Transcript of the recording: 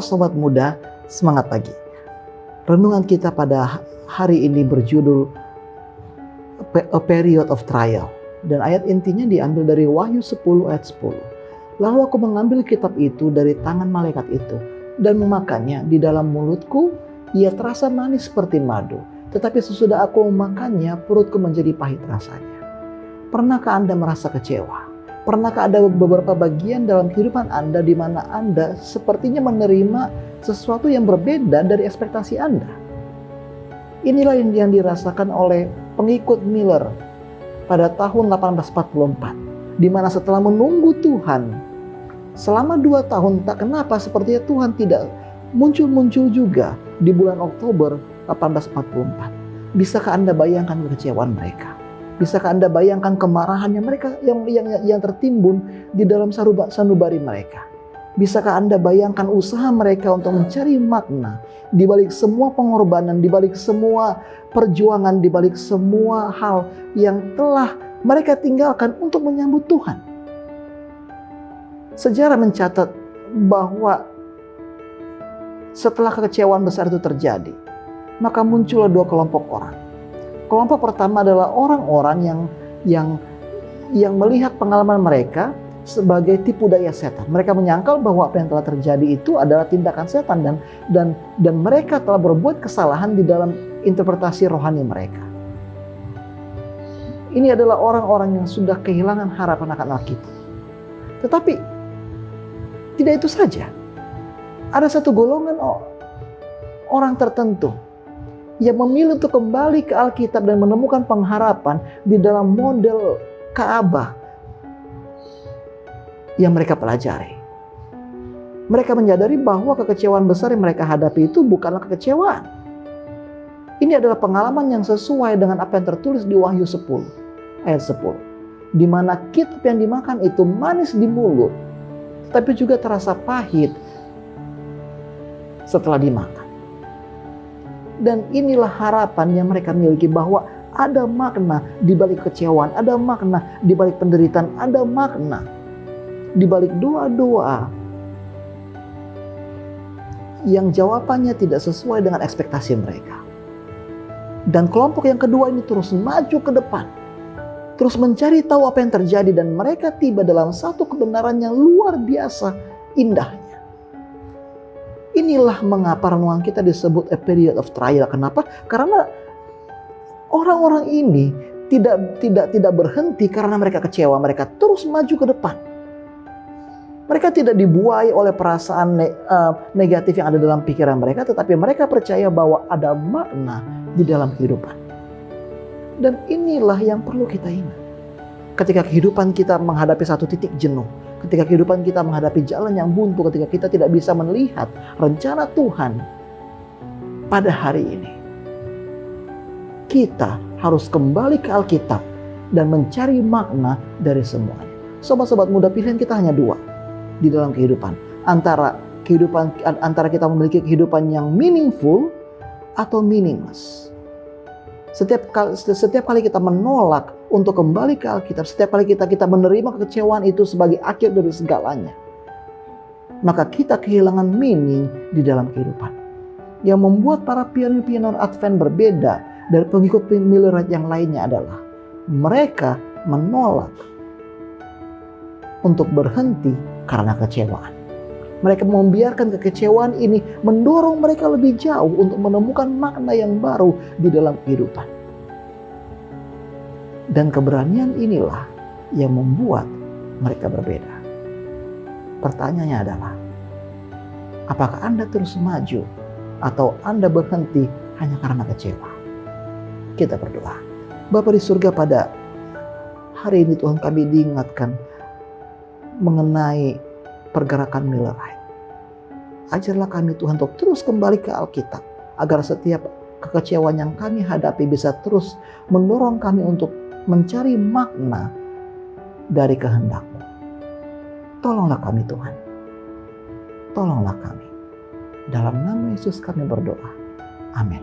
Halo Sobat Muda, semangat pagi. Renungan kita pada hari ini berjudul A Period of Trial. Dan ayat intinya diambil dari Wahyu 10 ayat 10. Lalu aku mengambil kitab itu dari tangan malaikat itu dan memakannya. Di dalam mulutku ia terasa manis seperti madu. Tetapi sesudah aku memakannya, perutku menjadi pahit rasanya. Pernahkah Anda merasa kecewa? Pernahkah ada beberapa bagian dalam kehidupan Anda di mana Anda sepertinya menerima sesuatu yang berbeda dari ekspektasi Anda? Inilah yang dirasakan oleh pengikut Miller pada tahun 1844, di mana setelah menunggu Tuhan selama 2 tahun, tak kenapa sepertinya Tuhan tidak muncul juga di bulan Oktober 1844. Bisakah Anda bayangkan kekecewaan mereka? Bisakah Anda bayangkan kemarahannya mereka yang tertimbun di dalam sanubari mereka? Bisakah Anda bayangkan usaha mereka untuk mencari makna di balik semua pengorbanan, di balik semua perjuangan, di balik semua hal yang telah mereka tinggalkan untuk menyambut Tuhan? Sejarah mencatat bahwa setelah kekecewaan besar itu terjadi, maka muncullah 2 kelompok orang. Kelompok pertama adalah orang-orang yang melihat pengalaman mereka sebagai tipu daya setan. Mereka menyangkal bahwa apa yang telah terjadi itu adalah tindakan setan dan mereka telah berbuat kesalahan di dalam interpretasi rohani mereka. Ini adalah orang-orang yang sudah kehilangan harapan akan Alkitab. Tetapi tidak itu saja. Ada satu golongan orang tertentu yang memilih untuk kembali ke Alkitab dan menemukan pengharapan di dalam model Ka'bah yang mereka pelajari. Mereka menyadari bahwa kekecewaan besar yang mereka hadapi itu bukanlah kekecewaan. Ini adalah pengalaman yang sesuai dengan apa yang tertulis di Wahyu 10 ayat 10. Di mana kitab yang dimakan itu manis di mulut, tapi juga terasa pahit setelah dimakan. Dan inilah harapan yang mereka miliki, bahwa ada makna di balik kekecewaan, ada makna di balik penderitaan, ada makna di balik doa-doa yang jawabannya tidak sesuai dengan ekspektasi mereka. Dan kelompok yang kedua ini terus maju ke depan, terus mencari tahu apa yang terjadi, dan mereka tiba dalam satu kebenaran yang luar biasa indahnya. Inilah mengapa renungan kita disebut a period of trial. Kenapa? Karena orang-orang ini tidak berhenti karena mereka kecewa. Mereka terus maju ke depan. Mereka tidak dibuai oleh perasaan negatif yang ada dalam pikiran mereka, tetapi mereka percaya bahwa ada makna di dalam kehidupan. Dan inilah yang perlu kita ingat. Ketika kehidupan kita menghadapi satu titik jenuh, ketika kehidupan kita menghadapi jalan yang buntu, ketika kita tidak bisa melihat rencana Tuhan pada hari ini, kita harus kembali ke Alkitab dan mencari makna dari semuanya. Sobat-sobat muda, pilihan kita hanya 2 di dalam kehidupan. Antara kita memiliki kehidupan yang meaningful atau meaningless. Setiap kali kita menolak untuk kembali ke Alkitab, setiap kali kita menerima kekecewaan itu sebagai akhir dari segalanya, maka kita kehilangan meaning di dalam kehidupan. Yang membuat para pionir Advent berbeda dari pengikut Millerite yang lainnya adalah mereka menolak untuk berhenti karena kecewaan. Mereka membiarkan kekecewaan ini mendorong mereka lebih jauh untuk menemukan makna yang baru di dalam kehidupan. Dan keberanian inilah yang membuat mereka berbeda. Pertanyaannya adalah, apakah Anda terus maju atau Anda berhenti hanya karena kecewa? Kita berdoa. Bapa di surga, pada hari ini Tuhan, kami diingatkan mengenai pergerakan Millerite. Ajarlah kami Tuhan untuk terus kembali ke Alkitab, agar setiap kekecewaan yang kami hadapi bisa terus mendorong kami untuk mencari makna dari kehendak-Mu. Tolonglah kami Tuhan. Tolonglah kami. Dalam nama Yesus kami berdoa. Amin.